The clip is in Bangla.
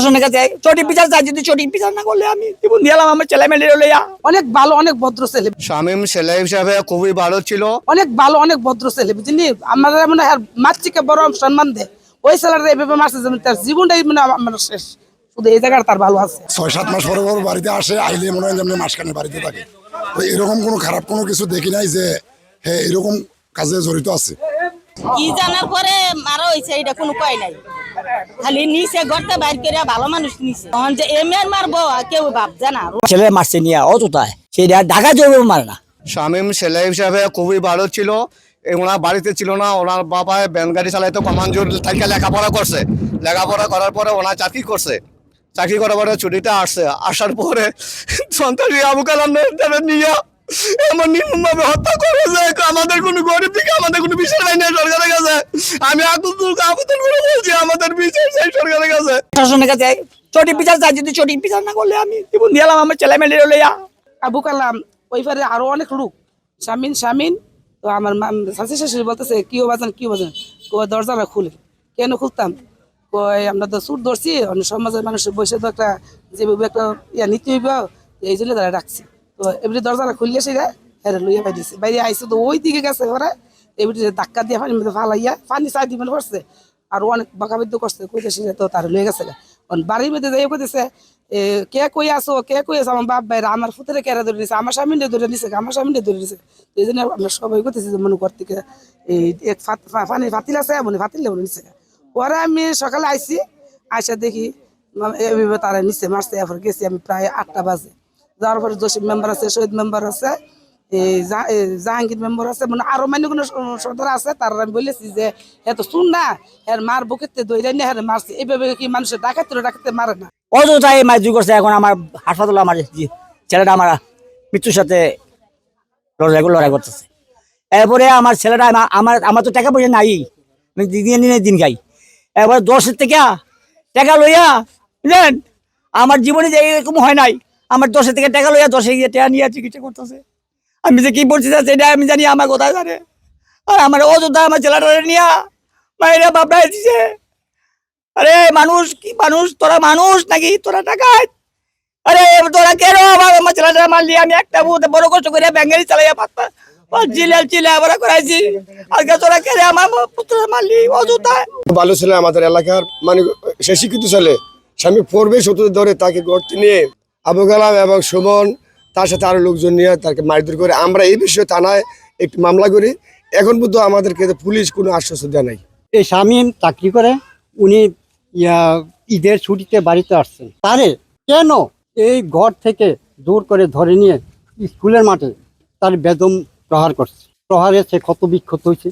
প্রশাসনের কাছে সঠিক বিচার চাই, যদি সঠিক বিচার না করলে আমি জীবন দিলাম আমার ছেলে মেলে লইয়া। অনেক ভালো, অনেক ভদ্র ছেলে। শামীম ছেলে হিসাবে খুবই ভালো ছিল, অনেক ভালো, অনেক ভদ্র ছেলে, বুঝলি? আমরা মানে মাতৃকে বড় সম্মান দেয়। ওই ছেলেটা এইভাবে মারছে যেন তার জীবনটাই মানে আমার শেষ। শুধু এই জায়গাটা তার ভালো আছে। ৬-৭ মাস পরে পর বাড়িতে আসে, আইলে মনে হয় যেমন মাসখানে বাড়িতে থাকে। তো এরকম কোনো খারাপ কোনো কিছু দেখি নাই যে হ্যাঁ এরকম কাজে জড়িত আছে। কি জানার পরে মারা হয়েছে এটা কোনো কয় নাই, খালি নিচে গড়তে বাইর করে ভালো মানুষ নিচে। তখন যে এমএন মারবো কেউ ভাবছে না। ছেলে মারছে নিয়ে অতটায় সেটা ঢাকা জমি মারে না। শামীম ছেলে হিসাবে খুবই ভালো ছিল। ওনার বাড়িতে ছিল না, ওনার বাবা ভ্যান গাড়ি চালাইতো, কমানজোর থেকে লেখাপড়া করছে। লেখাপড়া করার পরে ওনার চাকরি করছে, চাকরি করার পরে ছুটিতে আসছে। আসার পরে সন্ত্রাসী আবু কালাম নিয়ে এমন নির্মমভাবে হত্যা করেছে। আমাদের কোনো গরিব থেকে আমাদের কোনো বিচার নাই না সরকারের কাছে। আমি আবেদন করে বলছি আমাদের বিচার চাই সরকারের কাছে। প্রশাসনের কাছে সঠিক বিচার চাই, যদি সঠিক বিচার না করলে আমি জীবন দিলাম আমার ছেলে মেলে লইয়া। আবু কালাম ওই পারে আরো অনেক লোক, শামিন তো আমার শাশি শাশুড়ি বলতেছে কি বাজান দরজাটা খুলে। কেন খুলতাম? কই আমরা তো সুর ধরছি, অন্য সমাজের মানুষের বসে তো একটা যেভাবে একটা নীতি হইব, এই জন্য তারা রাখছি। তো এবারে দরজাটা খুললে সেটা হ্যাঁ লইয়া বাইরেছে, বাইরে আইসে তো ওই দিকে গেছে ওরা। এবারে ধাক্কা দিয়ে পানির মধ্যে ফালাইয়া পানি চাই দিবেন করছে, আর অনেক বাঁকাবিদ্য করছে, কইতেছে তো তার লয়ে গেছে। বাড়ির মধ্যে যাই কইতেছে কে কই আসো, কে কই আসো? আমার বাপ ভাইরা আমার ফুতেরে কেরা ধরে নিছে, আমার স্বামীরে ধরে নিছে, আমার স্বামীরে ধরে নিছে। এই জন্য আমরা সবাই করতেছি যে মনে ঘর থেকে এই এক পানির ফাতিল আছে, মনে ফাতিল মনে নিছে। পরে আমি সকালে আইসি, আইসা দেখি এভাবে তারা নিচে মারছে। এরপর গেছি আমি প্রায় 8টা বাজে। যাওয়ার পরে জসিম মেম্বার আছে, শহীদ মেম্বার আছে, জাহাঙ্গীর মেম্বার আছে, মানে আরো মানে কোনো সদর আছে। তার আমি বলেছি যে এত শুন না, এর মার বুকেতে দইরা নিয়ে হ্যাঁ মারছে। এইভাবে কি মানুষের ডাকাতে মারে না? অযথাই মারধর করছে। এখন আমার হাসপাতালে আমার ছেলেটা আমার মৃত্যুর সাথে লড়াই করতেছে। এরপরে আমার ছেলেটা আমার তো টাকা পয়সা নাই, আমি দিন খাই। এবার 10 থেকে টাকা লইয়া বুঝলেন, আমার জীবনে যে এরকম হয় নাই। আমার 10 থেকে টাকা লইয়া 10 টাকা নিয়ে চিকিৎসা করতেছে। আমি যে কি বলছি সেটা আমি জানি, আমার কোথায় জানে। আর আমার অযোধ্যা আমার ছেলেটা নিয়ে মায়েরা বাপরা দিছে। আরে মানুষ কি মানুষ, তোরা মানুষ নাকি তোরা টাকায়? আরে তোরা কেন আমার ছেলেটা মারলি? আমি একটা বড় কষ্ট করে ব্যাঙ্গারি চালাইয়া পাত্তা চিলে আবার করাইছি। আজকে তোরা কেন আমার পুত্র মারলি অযোধ্যায়? ভালো ছেলে আমাদের এলাকার, মানে সে শিক্ষিত ছেলে। স্বামী পড়বে সত্য ধরে তাকে গড়তে নিয়ে আবু কালাম এবং সুমন তার সাথে আরো লোকজন নিয়ে তাকে মারধর করে। আমরা এই বিষয়ে থানায় একটি মামলা করি। এখন পর্যন্ত আমাদেরকে পুলিশ কোনো আশ্বাস দেয় নাই। এই শামীম চাকরি করে, উনি ঈদের ছুটিতে বাড়িতে আসছেন। তারে কেন এই ঘর থেকে জোর করে ধরে নিয়ে স্কুলের মাঠে তার বেদম প্রহার করছে। প্রহারে সে ক্ষত বিক্ষত হয়েছে।